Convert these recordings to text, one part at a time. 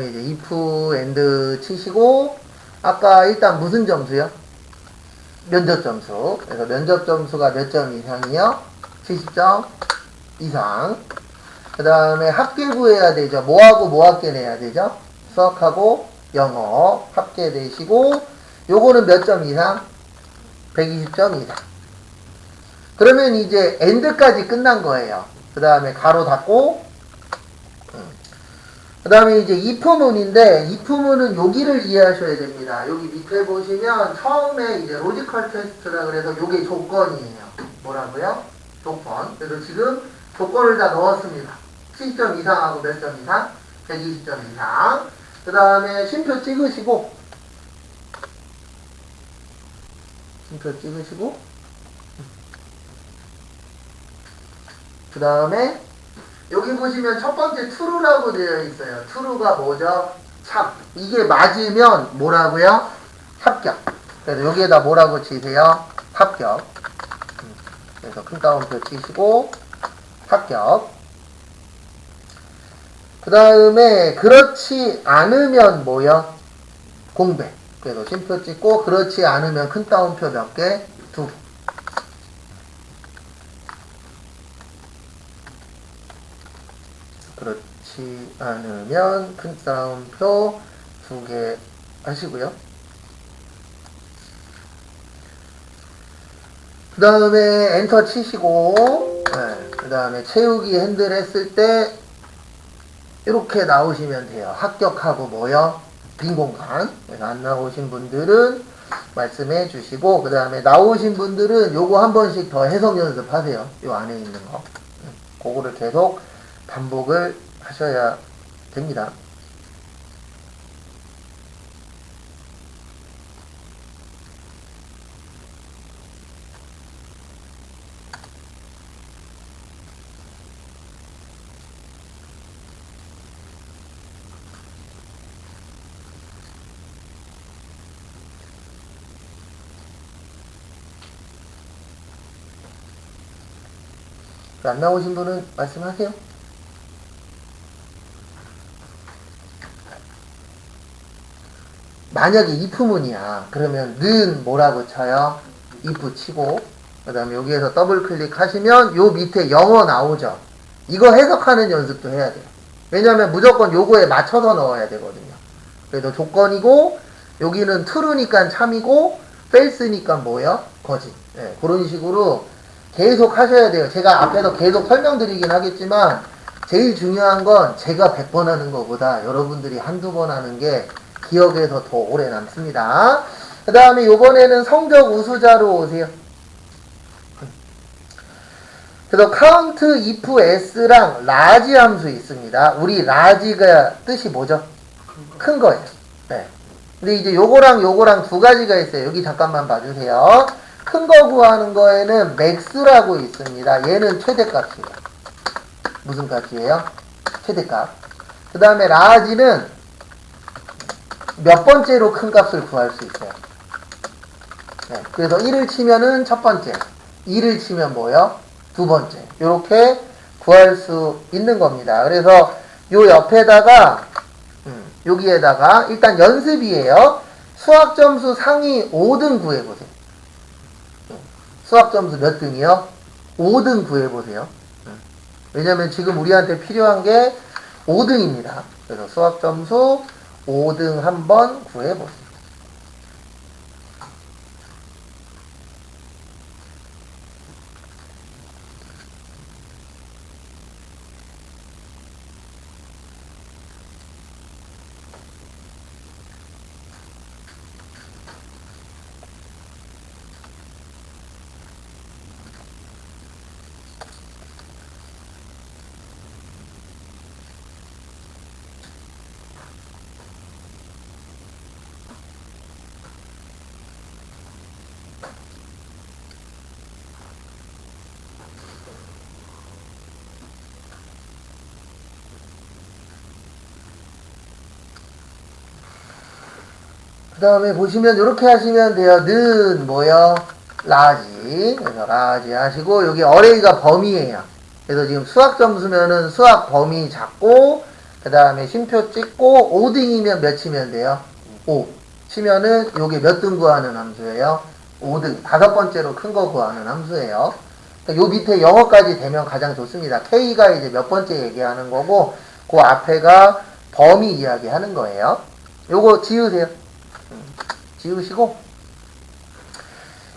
이제 if and 치시고 아까 일단 무슨 점수요? 면접 점수. 그래서 면접 점수가 몇 점 이상이요? 70점 이상. 그 다음에 합계 구해야 되죠. 뭐하고 뭐 합계 내야 되죠? 수학하고 영어 합계 내시고 요거는 몇 점 이상? 120점 이상. 그러면 이제 end까지 끝난 거예요. 그 다음에 가로 닫고 그 다음에 이제 if문인데 if문은 여기를 이해하셔야 됩니다. 여기 밑에 보시면 처음에 이제 로지컬 테스트라 그래서 요게 조건이에요. 뭐라고요? 조건. 그래서 지금 조건을 다 넣었습니다. 70점 이상하고 몇 점 이상? 120점 이상. 그 다음에 쉼표 찍으시고 그 다음에 여기 보시면 첫 번째 true라고 되어 있어요. true가 뭐죠? 참. 이게 맞으면 뭐라고요? 합격. 그래서 여기에다 뭐라고 치세요? 합격. 그래서 큰 따옴표 치시고 합격. 그 다음에 그렇지 않으면 뭐요? 공백. 그래서 쉼표 찍고 그렇지 않으면 큰 따옴표 몇 개? 2개. 그렇지 않으면 큰 따옴표 2개 하시고요. 그 다음에 엔터 치시고 그 다음에 채우기 핸들 했을 때 이렇게 나오시면 돼요. 합격하고 뭐요? 빈 공간. 그래서 안 나오신 분들은 말씀해 주시고 그 다음에 나오신 분들은 요거 한 번씩 더 해석 연습하세요. 요 안에 있는 거. 그거를 계속 반복을 하셔야 됩니다. 안 나오신 분은 말씀하세요. 만약에 if문이야. 그러면 는 뭐라고 쳐요? if 치고 그 다음에 여기에서 더블 클릭하시면 요 밑에 영어 나오죠. 이거 해석하는 연습도 해야 돼요. 왜냐하면 무조건 요거에 맞춰서 넣어야 되거든요. 그래서 조건이고 여기는 true니까 참이고 false니까 뭐요? 거짓. 네, 그런 식으로 계속 하셔야 돼요. 제가 앞에서 계속 설명드리긴 하겠지만 제일 중요한 건 제가 100번 하는 것보다 여러분들이 한두 번 하는 게 기억에서 더 오래 남습니다. 그 다음에 요번에는 성적 우수자로 오세요. 그래서 count if s랑 large 함수 있습니다. 우리 large가 뜻이 뭐죠? 큰 거예요. 네. 근데 이제 요거랑 두 가지가 있어요. 여기 잠깐만 봐주세요. 큰 거 구하는 거에는 max라고 있습니다. 얘는 최대값이에요. 무슨 값이에요? 최대값. 그 다음에 large는 몇 번째로 큰 값을 구할 수 있어요. 네, 그래서 1을 치면은 첫 번째, 2를 치면 뭐요? 두 번째. 이렇게 구할 수 있는 겁니다. 그래서 요 옆에다가 여기에다가 일단 연습이에요. 수학 점수 상위 5등 구해보세요. 수학 점수 몇 등이요? 5등 구해보세요. 왜냐면 지금 우리한테 필요한 게 5등입니다. 그래서 수학 점수 5등 한번 구해보세요. 그 다음에 보시면 이렇게 하시면 돼요. 는 뭐요? 라지. 그래서 라지 하시고 여기 어레이가 범위예요. 그래서 지금 수학 점수면은 수학 범위 잡고 그 다음에 쉼표 찍고 5등이면 몇 치면 돼요? 5 치면은 요게 몇 등 구하는 함수예요? 5등. 다섯 번째로 큰 거 구하는 함수예요. 요 밑에 영어까지 되면 가장 좋습니다. K가 이제 몇 번째 얘기하는 거고, 그 앞에가 범위 이야기하는 거예요. 요거 지우세요. 지우시고,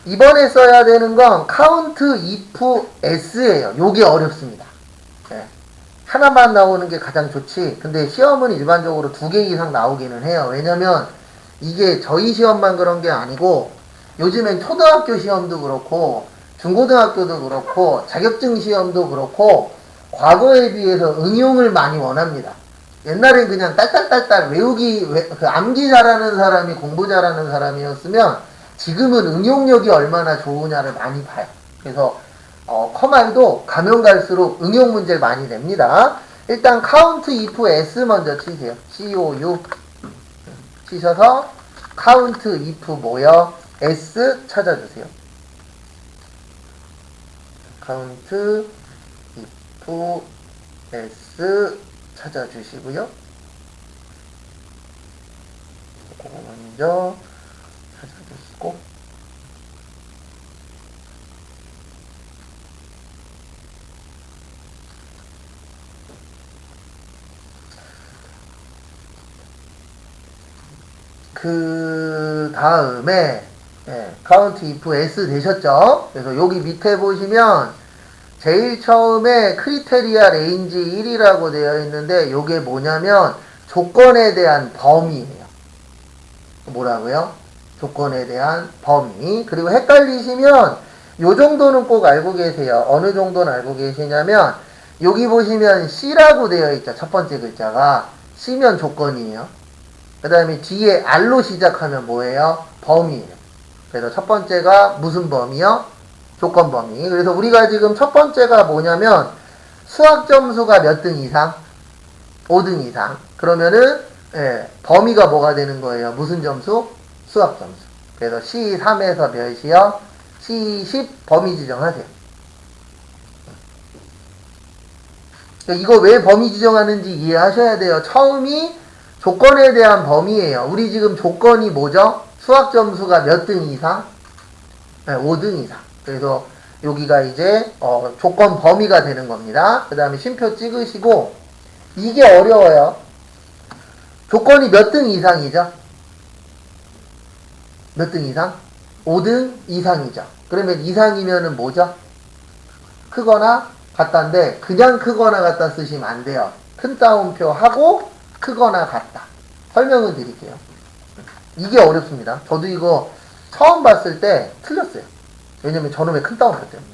이번에 써야 되는 건 count if s예요. 요게 어렵습니다. 네. 하나만 나오는 게 가장 좋지. 근데 시험은 일반적으로 2개 이상 나오기는 해요. 왜냐면 이게 저희 시험만 그런 게 아니고 요즘엔 초등학교 시험도 그렇고 중고등학교도 그렇고 자격증 시험도 그렇고 과거에 비해서 응용을 많이 원합니다. 옛날엔 그냥 딸딸딸딸 외우기, 그 암기 잘하는 사람이 공부 잘하는 사람이었으면 지금은 응용력이 얼마나 좋으냐를 많이 봐요. 그래서 커말도 가면 갈수록 응용 문제를 많이 냅니다. 일단 count if s 먼저 치세요. COU 치셔서 count if 뭐요? s 찾아주세요. count if s 찾아주시고요. 그거 먼저 찾아주시고 그 다음에 count if s 되셨죠? 그래서 여기 밑에 보시면 제일 처음에 크리테리아 레인지 1이라고 되어 있는데 요게 뭐냐면 조건에 대한 범위예요. 뭐라고요? 조건에 대한 범위. 그리고 헷갈리시면 요 정도는 꼭 알고 계세요. 어느 정도는 알고 계시냐면 여기 보시면 C라고 되어 있죠. 첫 번째 글자가 C면 조건이에요. 그 다음에 뒤에 R로 시작하면 뭐예요? 범위예요. 그래서 첫 번째가 무슨 범위요? 조건 범위. 그래서 우리가 지금 첫 번째가 뭐냐면 수학 점수가 몇 등 이상? 5등 이상. 그러면은 범위가 뭐가 되는 거예요? 무슨 점수? 수학 점수. 그래서 C3에서 몇이요? C10 범위 지정하세요. 이거 왜 범위 지정하는지 이해하셔야 돼요. 처음이 조건에 대한 범위예요. 우리 지금 조건이 뭐죠? 수학 점수가 몇 등 이상? 5등 이상. 그래서 여기가 이제 조건 범위가 되는 겁니다. 그 다음에 쉼표 찍으시고 이게 어려워요. 조건이 몇 등 이상이죠? 몇 등 이상? 5등 이상이죠. 그러면 이상이면은 뭐죠? 크거나 같다인데 그냥 크거나 같다 쓰시면 안 돼요. 큰 따옴표 하고 크거나 같다. 설명을 드릴게요. 이게 어렵습니다. 저도 이거 처음 봤을 때 틀렸어요. 왜냐면 저놈의 큰 따옴표 때문에.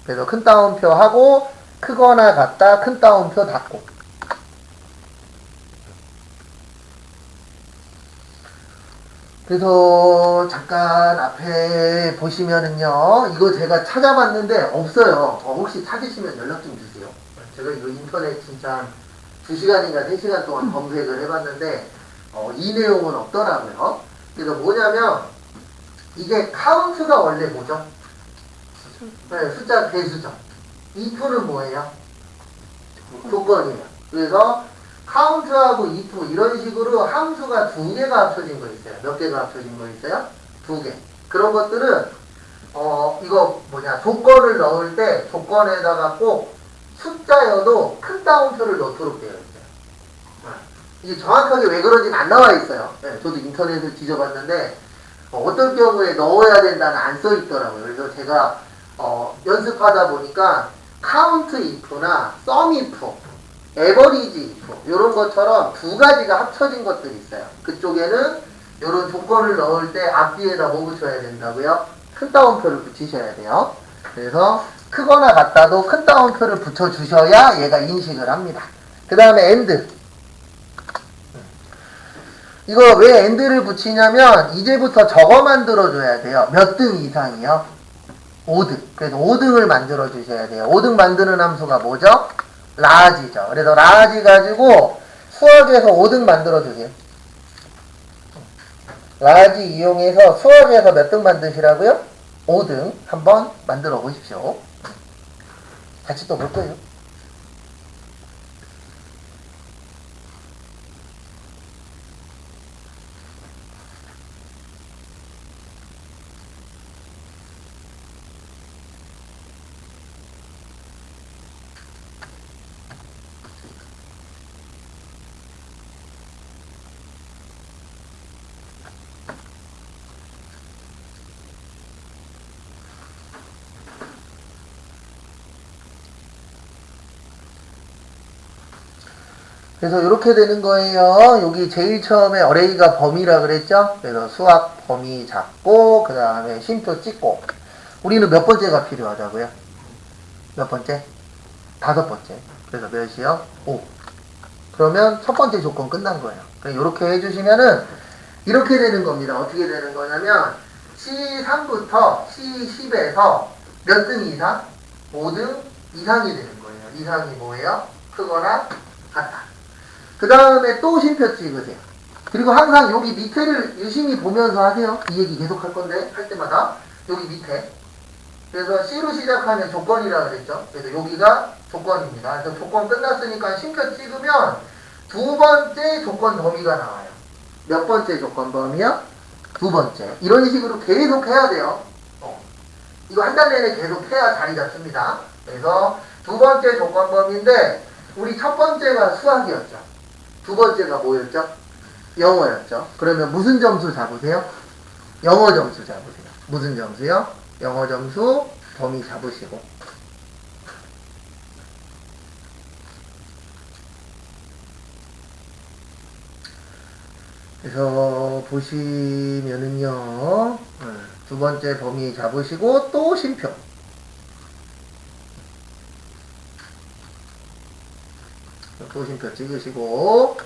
그래서 큰 따옴표 하고 크거나 같다 큰 따옴표 닫고. 그래서 잠깐 앞에 보시면은요, 이거 제가 찾아봤는데 없어요. 혹시 찾으시면 연락 좀 주세요. 제가 이거 인터넷 진짜 한 2시간인가 3시간 동안 검색을 해봤는데 이 내용은 없더라고요. 그래서 뭐냐면 이게 카운트가 원래 뭐죠? 네, 숫자 배수죠. if는 뭐예요? 조건이에요. 그래서 카운트하고 if 이런 식으로 함수가 2개가 합쳐진 거 있어요. 몇 개가 합쳐진 거 있어요? 2개. 그런 것들은 이거 조건을 넣을 때 조건에다가 꼭 숫자여도 큰 따옴표를 넣도록 되어 있어요. 이게 정확하게 왜 그런지는 안 나와 있어요. 네, 저도 인터넷을 뒤져봤는데 어떨 경우에 넣어야 된다는 안 써 있더라고요. 그래서 제가 연습하다 보니까 count if나 sum if, average if 이런 것처럼 2가지가 합쳐진 것들이 있어요. 그쪽에는 이런 조건을 넣을 때 앞뒤에다 뭐 붙여야 된다고요? 큰 따옴표를 붙이셔야 돼요. 그래서 크거나 같다도 큰 따옴표를 붙여주셔야 얘가 인식을 합니다. 그 다음에 and. 이거 왜 and를 붙이냐면 이제부터 저거 만들어줘야 돼요. 몇 등 이상이요? 5등. 그래서 5등을 만들어 주셔야 돼요. 5등 만드는 함수가 뭐죠? large죠. 그래서 large 가지고 수학에서 5등 만들어 주세요. large 이용해서 수학에서 몇 등 만드시라고요? 5등 한번 만들어 보십시오. 같이 또 볼 거예요. 그래서 이렇게 되는 거예요. 여기 제일 처음에 어레이가 범위라 그랬죠? 그래서 수학 범위 잡고 그 다음에 쉼표 찍고 우리는 몇 번째가 필요하다고요? 몇 번째? 5번째. 그래서 몇이요? 5. 그러면 첫 번째 조건 끝난 거예요. 이렇게 해주시면은 이렇게 되는 겁니다. 어떻게 되는 거냐면 C3부터 C10에서 몇 등 이상? 5등 이상이 되는 거예요. 이상이 뭐예요? 크거나 같다. 그 다음에 또 쉼표 찍으세요. 그리고 항상 여기 밑에를 유심히 보면서 하세요. 이 얘기 계속 할 건데 할 때마다 여기 밑에. 그래서 C로 시작하면 조건이라 그랬죠. 그래서 여기가 조건입니다. 그래서 조건 끝났으니까 쉼표 찍으면 두 번째 조건 범위가 나와요. 몇 번째 조건 범위요? 두 번째. 이런 식으로 계속 해야 돼요. 이거 한 달 내내 계속 해야 자리 잡습니다. 그래서 두 번째 조건 범위인데 우리 첫 번째가 수학이었죠. 두 번째가 뭐였죠? 영어였죠. 그러면 무슨 점수 잡으세요? 영어 점수 잡으세요. 무슨 점수요? 영어 점수 범위 잡으시고. 그래서 보시면은요, 두 번째 범위 잡으시고 또 쉼표. 또 쉼표 찍으시고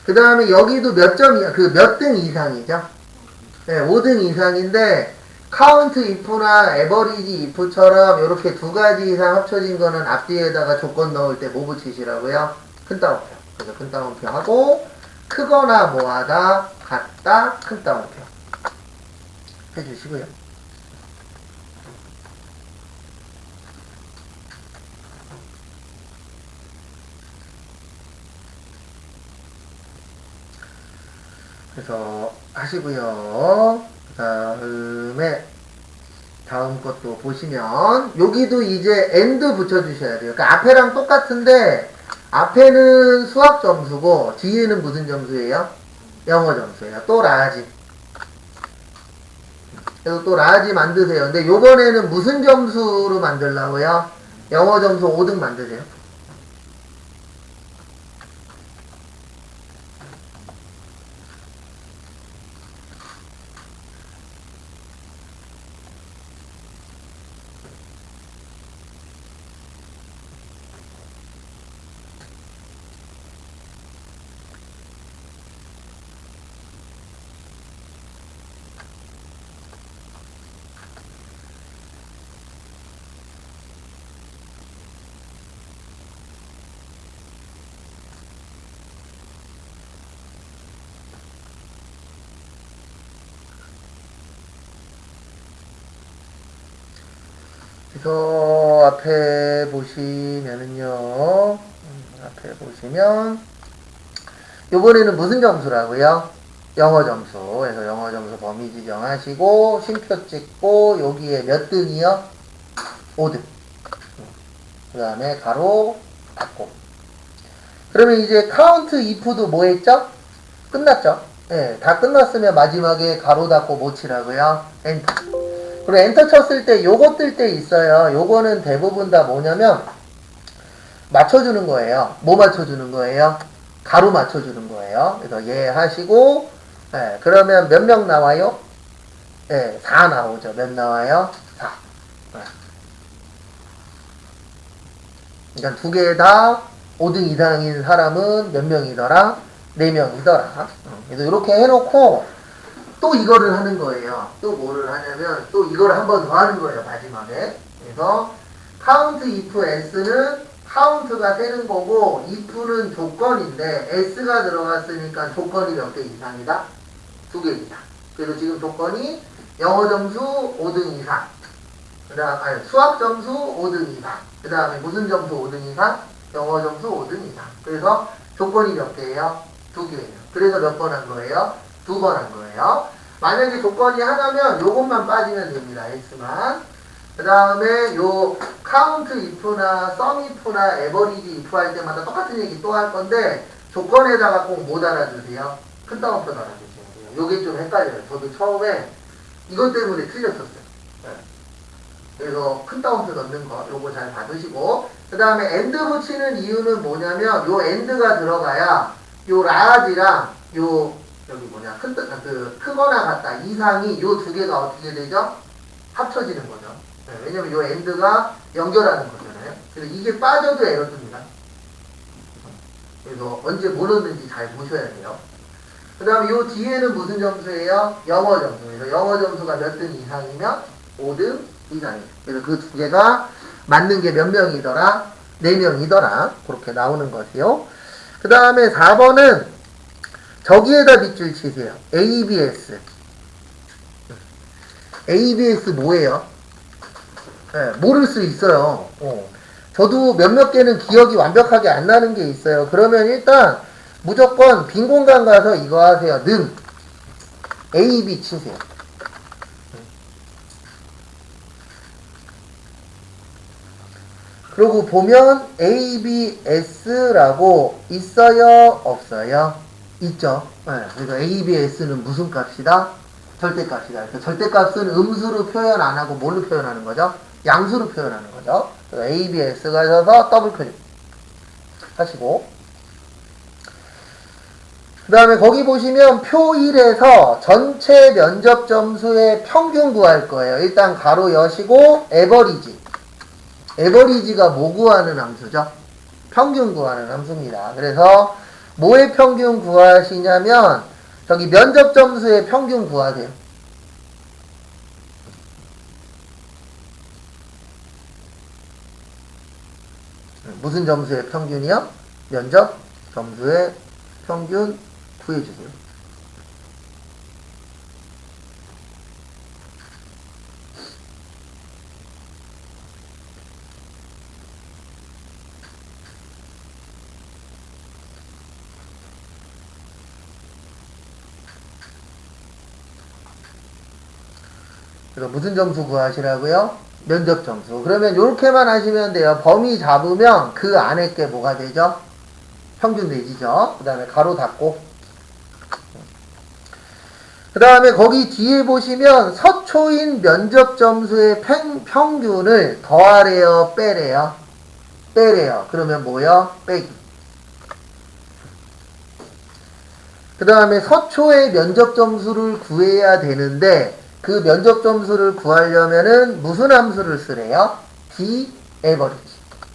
그 다음에 여기도 몇 점이야? 그 몇 등 이상이죠? 네, 5등 이상인데 카운트 if나 에버리지 if처럼 이렇게 두 가지 이상 합쳐진 거는 앞뒤에다가 조건 넣을 때 뭐 붙이시라고요? 큰 따옴표. 그래서 큰 따옴표 하고 크거나 뭐하다 같다 큰 따옴표 해주시고요. 그래서 하시고요. 다음 것도 보시면 여기도 이제 AND 붙여주셔야 돼요. 그러니까 앞에랑 똑같은데 앞에는 수학 점수고 뒤에는 무슨 점수예요? 영어 점수예요. 또 라지. 그래서 또 라지 만드세요. 근데 요번에는 무슨 점수로 만들라고요? 영어 점수 5등 만드세요. 그래서 앞에 보시면은요, 앞에 보시면 요번에는 무슨 점수라고요? 영어 점수. 그래서 영어 점수 범위 지정하시고 쉼표 찍고 여기에 몇 등이요? 5등. 그 다음에 가로 닫고. 그러면 이제 카운트 if도 뭐 했죠? 끝났죠? 네, 다 끝났으면 마지막에 가로 닫고 뭐 치라고요? 엔터. 그리고 엔터 쳤을 때 요거 뜰 때 있어요. 요거는 대부분 다 뭐냐면 맞춰주는 거예요. 뭐 맞춰주는 거예요? 가로 맞춰주는 거예요. 그래서 얘 하시고 그러면 몇 명 나와요? 4 나오죠. 몇 나와요? 4. 그러니까 두 개 다 5등 이상인 사람은 몇 명이더라? 4명이더라. 그래서 이렇게 해놓고 또 이거를 하는 거예요. 또 뭐를 하냐면 또 이걸 한 번 더 하는 거예요. 마지막에. 그래서 count if s는 카운트가 되는 거고 if는 조건인데 s가 들어갔으니까 조건이 몇 개 이상이다? 2개 이상. 그래서 지금 조건이 영어 점수 5등 이상. 아니 수학 점수 5등 이상. 그 다음에 무슨 점수 5등 이상? 영어 점수 5등 이상. 그래서 조건이 몇 개예요? 2개예요. 그래서 몇 번 한 거예요? 2번 한 거예요. 만약에 조건이 하나면 요것만 빠지면 됩니다. S만. 그 다음에 요 count if나 sum if나 average if 할 때마다 똑같은 얘기 또 할 건데 조건에다가 꼭 뭐 달아주세요? 큰 따옴표 달아주세요. 요게 좀 헷갈려요. 저도 처음에 이것 때문에 틀렸었어요. 그래서 큰 따옴표 넣는 거 요거 잘 받으시고 그 다음에 엔드 붙이는 이유는 뭐냐면 요 엔드가 들어가야 요 라지랑 요 여기 뭐냐 크거나 같다 이상이 요 두 개가 어떻게 되죠? 합쳐지는 거죠. 네, 왜냐면 요 엔드가 연결하는 거잖아요. 그래서 이게 빠져도 에러 뜹니다. 그래서 언제 뭐 넣는지 잘 보셔야 돼요. 그 다음에 요 뒤에는 무슨 점수예요? 영어 점수. 그래서 영어 점수가 몇 등 이상이면 5등 이상이에요. 그래서 그 두 개가 맞는 게 몇 명이더라? 4명이더라. 그렇게 나오는 것이요. 그 다음에 4번은 저기에다 밑줄 치세요. ABS. ABS 뭐예요? 네, 모를 수 있어요. 저도 몇몇 개는 기억이 완벽하게 안 나는 게 있어요. 그러면 일단 무조건 빈 공간 가서 이거 하세요. 능. AB 치세요. 그리고 보면 ABS라고 있어요? 없어요? 있죠. 네, 그래서 ABS는 무슨 값이다? 절대값이다. 그래서 절대값은 음수로 표현 안 하고 뭘로 표현하는 거죠? 양수로 표현하는 거죠. 그래서 ABS가 있어서 더블 클릭 하시고, 그 다음에 거기 보시면 표 1에서 전체 면접 점수의 평균 구할 거예요. 일단 가로 여시고 에버리지. 에버리지가 뭐 구하는 함수죠? 평균 구하는 함수입니다. 그래서 뭐의 평균 구하시냐면 저기 면접 점수의 평균 구하세요. 무슨 점수의 평균이요? 면접 점수의 평균 구해주세요. 그래서 무슨 점수 구하시라고요? 면접 점수. 그러면 이렇게만 하시면 돼요. 범위 잡으면 그 안에 게 뭐가 되죠? 평균 내지죠. 그 다음에 가로 닫고. 그 다음에 거기 뒤에 보시면 서초인 면접 점수의 평균을 더하래요? 빼래요? 빼래요. 그러면 뭐요? 빼기. 그 다음에 서초의 면접 점수를 구해야 되는데 그 면접 점수를 구하려면은 무슨 함수를 쓰래요? D 에버리지.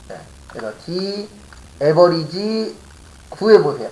네. 그래서 D 에버리지 구해보세요.